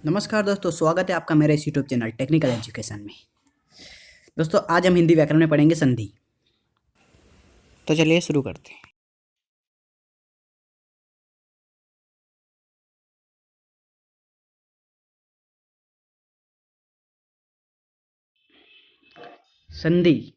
नमस्कार दोस्तों, स्वागत है आपका मेरे इस यूट्यूब चैनल टेक्निकल एजुकेशन में। दोस्तों आज हम हिंदी व्याकरण में पढ़ेंगे संधि। तो चलिए शुरू करते हैं। संधि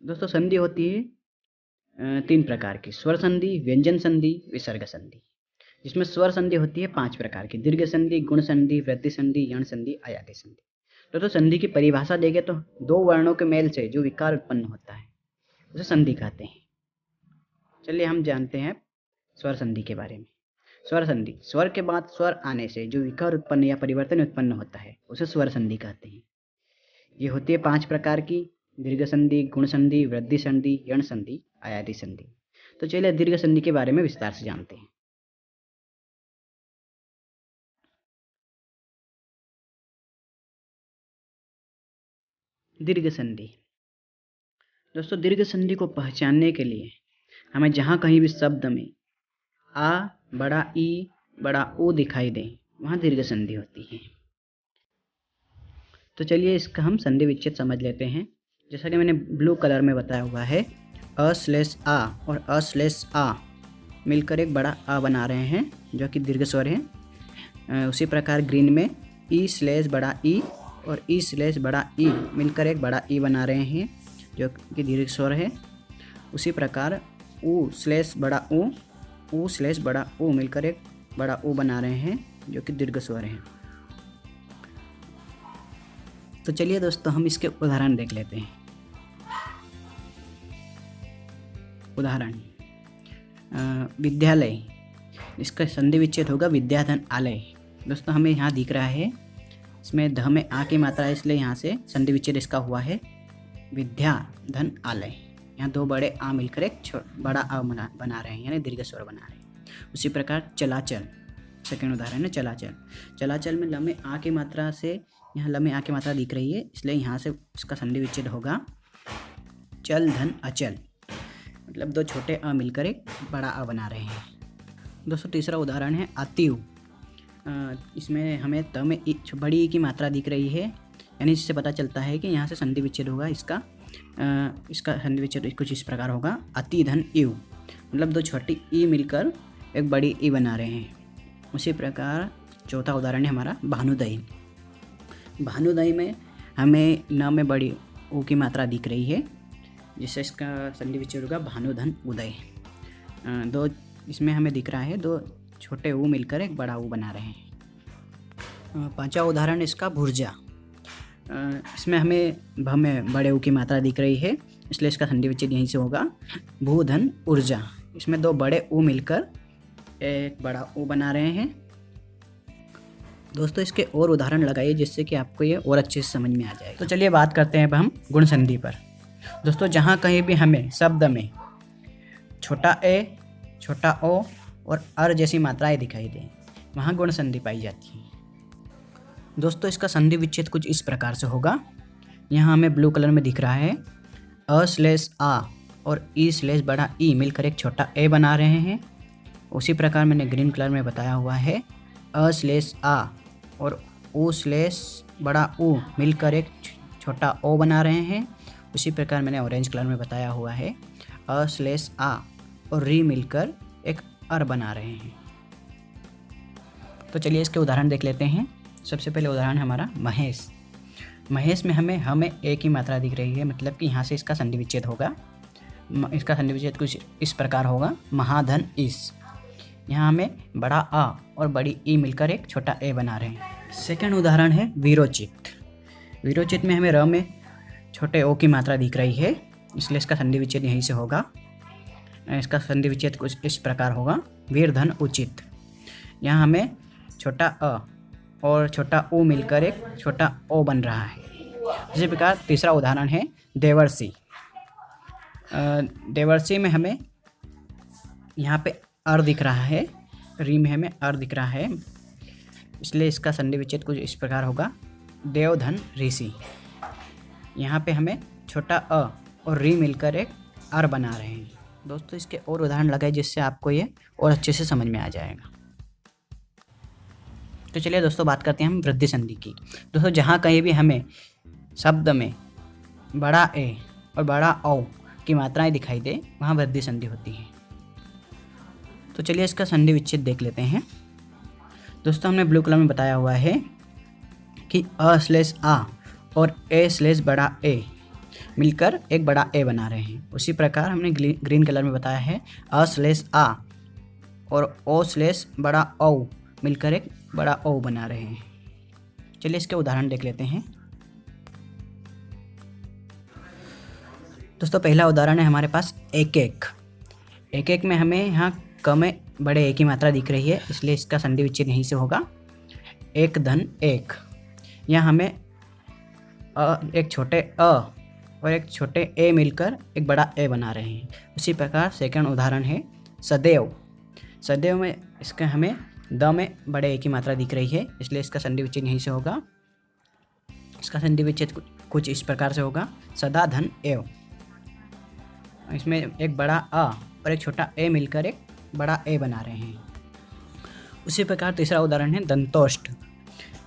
दोस्तों, संधि होती है तीन प्रकार की: स्वर संधि, व्यंजन संधि, विसर्ग संधि। जिसमें स्वर संधि होती है 5 प्रकार की: दीर्घ संधि, गुण संधि, वृद्धि संधि, यण संधि, अयादि संधि। दोस्तों संधि की परिभाषा देखें तो दो वर्णों के मेल से जो विकार उत्पन्न होता है उसे संधि कहते हैं। चलिए हम जानते हैं स्वर संधि के बारे में। स्वर संधि, स्वर के बाद स्वर आने से जो विकार उत्पन्न या परिवर्तन उत्पन्न होता है उसे स्वर संधि कहते हैं। ये होती है 5 प्रकार की: दीर्घ संधि, गुण संधि, वृद्धि संधि, यण संधि, अयादि संधि। तो चलिए दीर्घ संधि के बारे में विस्तार से जानते हैं। दीर्घ संधि दोस्तों, दीर्घ संधि को पहचानने के लिए हमें जहाँ कहीं भी शब्द में आ, बड़ा ई, बड़ा ओ दिखाई दे वहाँ दीर्घ संधि होती है। तो चलिए इसका हम संधि विच्छेद समझ लेते हैं। जैसा कि मैंने ब्लू कलर में बताया हुआ है, अ/आ और अ/आ मिलकर एक बड़ा आ बना रहे हैं जो कि दीर्घ स्वर है। उसी प्रकार ग्रीन में ई/बड़ा ई और ई/बड़ा ई मिलकर एक बड़ा ई बना रहे हैं जो कि दीर्घ स्वर है। उसी प्रकार ऊ/बड़ा ऊ, ऊ/बड़ा ऊ मिलकर एक बड़ा ऊ बना रहे हैं जो कि दीर्घ स्वर है। तो चलिए दोस्तों हम इसके उदाहरण देख लेते हैं। उदाहरण विद्यालय, इसका संधि विच्छेद होगा विद्याधन आलय। दोस्तों हमें यहाँ दिख रहा है, इसमें ध में आ की मात्रा है इसलिए यहाँ से संधि विच्छेद इसका हुआ है विद्याधन आलय। यहाँ दो बड़े आ मिलकर एक बड़ा आ बना रहे हैं, यानी दीर्घ स्वर बना रहे हैं। उसी प्रकार चलाचल, सेकेंड उदाहरण है चलाचल। चलाचल में ल में आ की मात्रा से यहाँ ल में आ की मात्रा दिख रही है इसलिए यहाँ से इसका संधि विच्छेद होगा चल धन अचल। मतलब दो छोटे अ मिलकर एक बड़ा अ बना रहे हैं। दोस्तों तीसरा उदाहरण है अतिव। इसमें हमें त में बड़ी ई की मात्रा दिख रही है, यानी इससे पता चलता है कि यहाँ से संधि विच्छेद होगा इसका संधि विच्छेद कुछ इस प्रकार होगा अति धन इव। मतलब दो छोटी ई मिलकर एक बड़ी ई बना रहे हैं। उसी प्रकार चौथा उदाहरण है हमारा भानुदयी। भानुदयी में हमें न में बड़ी ऊ की मात्रा दिख रही है जिससे इसका संधि विच्छेद होगा भानुधन उदय। दो इसमें हमें दिख रहा है दो छोटे ऊ मिलकर एक बड़ा ऊ बना रहे हैं। पांचवा उदाहरण इसका भुर्जा। इसमें हमें भ में बड़े ऊ की मात्रा दिख रही है इसलिए इसका संधि विच्छेद यहीं से होगा भूधन ऊर्जा। इसमें दो बड़े ऊ मिलकर एक बड़ा ऊ बना रहे हैं। दोस्तों इसके और उदाहरण लगाइए जिससे कि आपको ये और अच्छे से समझ में आ जाएगा। तो चलिए बात करते हैं अब हम गुण संधि पर। दोस्तों जहाँ कहीं भी हमें शब्द में छोटा ए, छोटा ओ और अर जैसी मात्राएं दिखाई दें वहाँ गुण संधि पाई जाती है। दोस्तों इसका संधि विच्छेद कुछ इस प्रकार से होगा। यहाँ हमें ब्लू कलर में दिख रहा है अ/आ और ई/बड़ा ई मिलकर एक छोटा ए बना रहे हैं। उसी प्रकार मैंने ग्रीन कलर में बताया हुआ है अ/आ और ऊ/बड़ा ऊ मिलकर एक छोटा ओ बना रहे हैं। उसी प्रकार मैंने ऑरेंज कलर में बताया हुआ है अ/आ और री मिलकर एक अर बना रहे हैं। तो चलिए इसके उदाहरण देख लेते हैं। सबसे पहले उदाहरण है हमारा महेश। महेश में हमें ए की मात्रा दिख रही है, मतलब कि यहाँ से इसका संधि विच्छेद होगा। इसका संधि विच्छेद कुछ इस प्रकार होगा महाधन इस। यहाँ हमें बड़ा आ और बड़ी ई मिलकर एक छोटा ए बना रहे हैं। सेकंड उदाहरण है वीरोचित। वीरोचित में हमें र में छोटे ओ की मात्रा दिख रही है इसलिए इसका संधि विच्छेद यहीं से होगा। इसका संधि विच्छेद कुछ इस प्रकार होगा वीरधन उचित। यहाँ हमें छोटा अ और छोटा ओ मिलकर एक छोटा ओ बन रहा है। इसी प्रकार तीसरा उदाहरण है देवर्षि। देवर्षि में हमें यहाँ पे अर दिख रहा है, री में हमें अर दिख रहा है इसलिए इसका संधि विच्छेद कुछ इस प्रकार होगा देवधन ऋषि। यहाँ पे हमें छोटा अ और री मिलकर एक अर बना रहे हैं। दोस्तों इसके और उदाहरण लगाए जिससे आपको ये और अच्छे से समझ में आ जाएगा। तो चलिए दोस्तों बात करते हैं हम वृद्धि संधि की। दोस्तों जहाँ कहीं भी हमें शब्द में बड़ा ए और बड़ा औ की मात्राएं दिखाई दे वहाँ वृद्धि संधि होती है। तो चलिए इसका संधि विच्छेद देख लेते हैं। दोस्तों हमने ब्लू कलर में बताया हुआ है कि अ/आ और ए/बड़ा ए मिलकर एक बड़ा ए बना रहे हैं। उसी प्रकार हमने ग्रीन कलर में बताया है अ/आ और ओ/बड़ा औ मिलकर एक बड़ा ओ बना रहे हैं। चलिए इसके उदाहरण देख लेते हैं। दोस्तों पहला उदाहरण है हमारे पास एक एक में हमें यहाँ क में बड़े ए की मात्रा दिख रही है, इसलिए इसका संधि विच्छेद यहीं से होगा। एक धन एक, यहाँ हमें एक छोटे अ और एक छोटे ए मिलकर एक बड़ा ए बना रहे हैं। उसी प्रकार सेकंड उदाहरण है सदैव में इसका हमें द में बड़े ए की मात्रा दिख रही है, इसलिए इसका संधि विच्छेद यहीं से होगा। इसका संधि विच्छेद कुछ इस प्रकार से होगा सदा धन एव। इसमें एक बड़ा अ और एक छोटा ए मिलकर एक बड़ा ए बना रहे हैं। उसी प्रकार तीसरा उदाहरण है दंतोष्ट।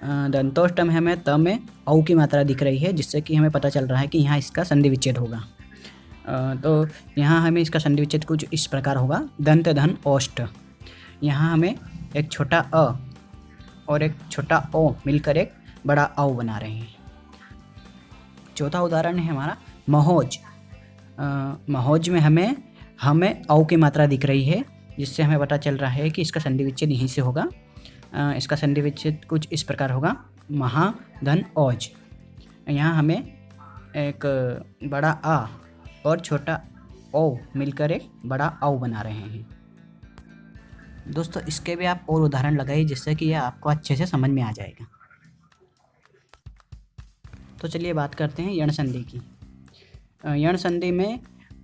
दंतोष्ट में हमें त में औ की मात्रा दिख रही है, जिससे कि हमें पता चल रहा है कि यहाँ इसका संधि विच्छेद होगा। तो यहाँ हमें इसका संधि विच्छेद कुछ इस प्रकार होगा दंत धन ओष्ठ। यहाँ हमें एक छोटा अ और एक छोटा ओ मिलकर एक बड़ा औ बना रहे हैं। चौथा उदाहरण है हमारा महोज। महोज में हमें औ की मात्रा दिख रही है, जिससे हमें पता चल रहा है कि इसका संधि विच्छेद यहीं से होगा। इसका संधि विच्छेद कुछ इस प्रकार होगा महा धन औज। यहाँ हमें एक बड़ा आ और छोटा ओ मिलकर एक बड़ा औ बना रहे हैं। दोस्तों इसके भी आप और उदाहरण लगाइए, जिससे कि यह आपको अच्छे से समझ में आ जाएगा। तो चलिए बात करते हैं यण संधि की। यण संधि में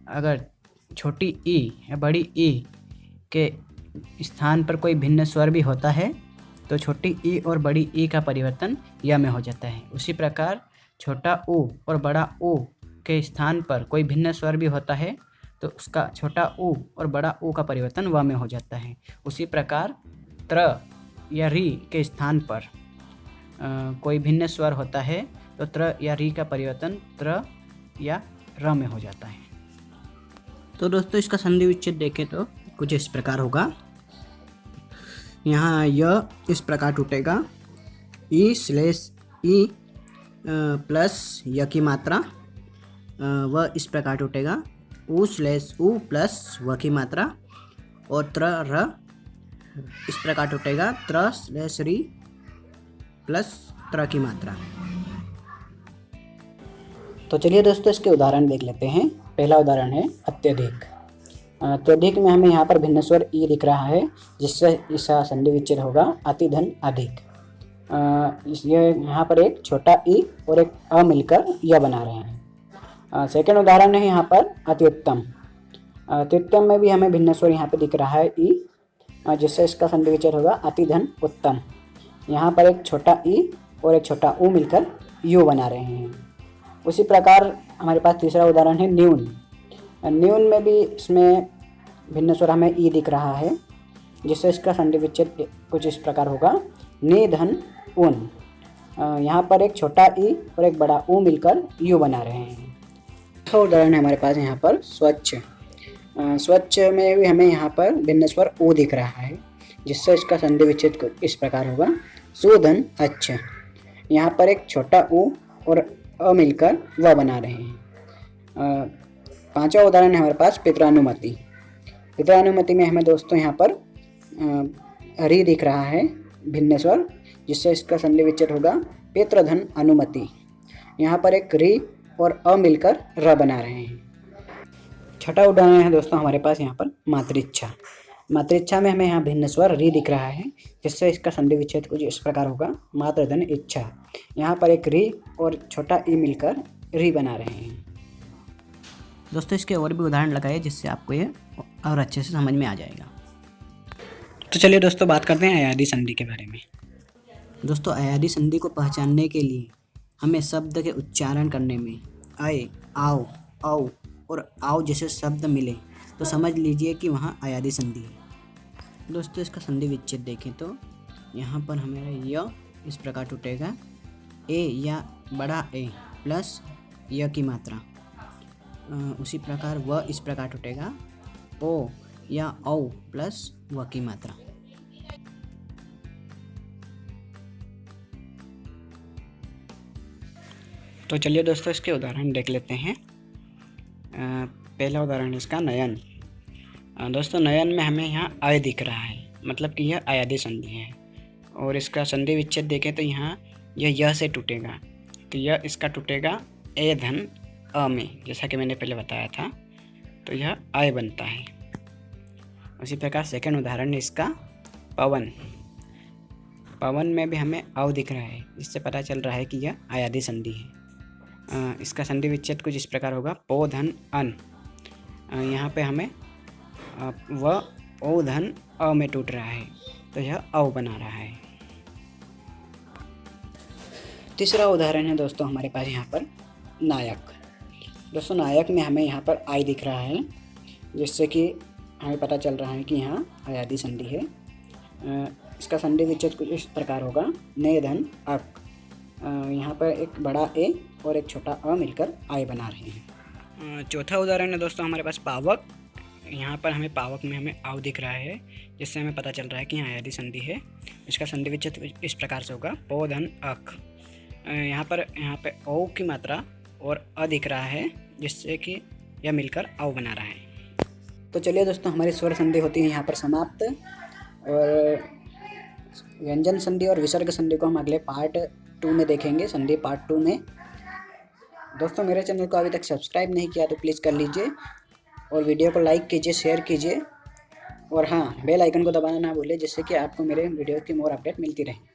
अगर छोटी ई या बड़ी ई के स्थान पर कोई भिन्न स्वर भी होता है तो छोटी ई और बड़ी ई का परिवर्तन य में हो जाता है। उसी प्रकार छोटा ऊ और बड़ा ऊ के स्थान पर कोई भिन्न स्वर भी होता है तो उसका छोटा ऊ और बड़ा ऊ का परिवर्तन व में हो जाता है। उसी प्रकार त्र या री के स्थान पर कोई भिन्न स्वर होता है तो त्र या री का परिवर्तन त्र या र में हो जाता है। तो दोस्तों इसका संधि विच्छेद देखें तो कुछ इस प्रकार होगा। यहाँ य इस प्रकार टूटेगा ई प्लस य की मात्रा, व इस प्रकार टूटेगा उ प्लस व की मात्रा, और त्र र इस प्रकार टूटेगा त्र री प्लस त्र की मात्रा। तो चलिए दोस्तों इसके उदाहरण देख लेते हैं। पहला उदाहरण है अत्यधिक। अत्यधिक में हमें यहाँ पर भिन्न स्वर ई दिख रहा है, जिससे इसका संधि विच्छेद होगा अति धन अधिक। ये यहाँ पर एक छोटा ई और एक अ मिलकर य बना रहे हैं। सेकंड उदाहरण है यहाँ पर अत्युत्तम। अत्युत्तम में भी हमें भिन्न स्वर यहाँ पर दिख रहा है ई, जिससे इसका संधि विच्छेद होगा अति धन उत्तम। यहाँ पर एक छोटा ई और एक छोटा ऊ मिलकर यू बना रहे हैं। उसी प्रकार हमारे पास तीसरा उदाहरण है न्यून। न्यून में भी इसमें भिन्न स्वर हमें ई दिख रहा है, जिससे इसका संधि विच्छेद कुछ इस प्रकार होगा नि धन उन। यहाँ पर एक छोटा ई और एक बड़ा ऊ मिलकर यू बना रहे हैं। तो उदाहरण है हमारे पास यहाँ पर स्वच्छ। स्वच्छ में भी हमें यहाँ पर भिन्न स्वर ऊ दिख रहा है, जिससे इसका संधि विच्छेद इस प्रकार होगा सुधन अच्छा। यहाँ पर एक छोटा ऊ और अ मिलकर व बना रहे हैं। पांचवा उदाहरण है हमारे पास पित्रानुमति। पित्रानुमति में हमें दोस्तों यहाँ पर री दिख रहा है भिन्न स्वर, जिससे इसका संधि विच्छेद होगा पितृधन अनुमति। यहाँ पर एक री और अ मिलकर र बना रहे हैं। छठा उदाहरण है दोस्तों हमारे पास यहाँ पर मातृच्छा। मातृच्छा में हमें यहाँ भिन्न स्वर री दिख रहा है, जिससे इसका संधि विच्छेद कुछ इस प्रकार होगा मातृधन इच्छा। यहाँ पर एक री और छोटा ई मिलकर री बना रहे हैं। दोस्तों इसके और भी उदाहरण लगाइए, जिससे आपको ये और अच्छे से समझ में आ जाएगा। तो चलिए दोस्तों बात करते हैं अयादी संधि के बारे में। दोस्तों अयादी संधि को पहचानने के लिए हमें शब्द के उच्चारण करने में अय, आओ, औ और आओ जैसे शब्द मिले तो समझ लीजिए कि वहाँ अयादी संधि है। दोस्तों इसका संधि विच्छेद देखें तो यहाँ पर हमारा य इस प्रकार टूटेगा, ए या बड़ा ए प्लस य की मात्रा। उसी प्रकार व इस प्रकार टूटेगा, ओ या औ प्लस व की मात्रा। तो चलिए दोस्तों इसके उदाहरण देख लेते हैं। पहला उदाहरण इसका नयन। दोस्तों नयन में हमें यहाँ आय दिख रहा है, मतलब कि यह आयादी संधि है। और इसका संधि विच्छेद देखें तो यहाँ यह से टूटेगा, तो यह इसका टूटेगा ए धन अ में, जैसा कि मैंने पहले बताया था, तो यह आय बनता है। उसी प्रकार सेकंड उदाहरण इसका पवन। पवन में भी हमें अव दिख रहा है, जिससे पता चल रहा है कि यह आयादी संधि है। इसका संधि विच्छेद कुछ इस प्रकार होगा, पो धन अन। यहाँ पे हमें व ओ धन अ में टूट रहा है, तो यह अव बना रहा है। तीसरा उदाहरण है दोस्तों हमारे पास यहाँ पर नायक। दोस्तों नायक में हमें यहाँ पर आई दिख रहा है, जिससे कि हमें पता चल रहा है कि यहाँ आयादी संधि है। इसका संधि विच्छेद कुछ इस प्रकार होगा, ने धन अक। यहाँ पर एक बड़ा ए और एक छोटा अ मिलकर आय बना रहे हैं। चौथा उदाहरण है दोस्तों हमारे पास पावक। यहाँ पर हमें पावक में हमें आव दिख रहा है, जिससे हमें पता चल रहा है कि यहाँ आयादी संधि है। इसका संधि विच्छेद इस प्रकार से होगा, पो धन अक। यहाँ पे ओ की मात्रा और अ दिख रहा है, जिससे कि यह मिलकर अव बना रहा है। तो चलिए दोस्तों हमारी स्वर संधि होती है यहाँ पर समाप्त, और व्यंजन संधि और विसर्ग संधि को हम अगले पार्ट 2 में देखेंगे, संधि पार्ट 2 में। दोस्तों मेरे चैनल को अभी तक सब्सक्राइब नहीं किया तो प्लीज़ कर लीजिए, और वीडियो को लाइक कीजिए, शेयर कीजिए, और हाँ बेल आइकन को दबाना ना भूलिए, जिससे कि आपको मेरे वीडियो की मोर अपडेट मिलती रहे।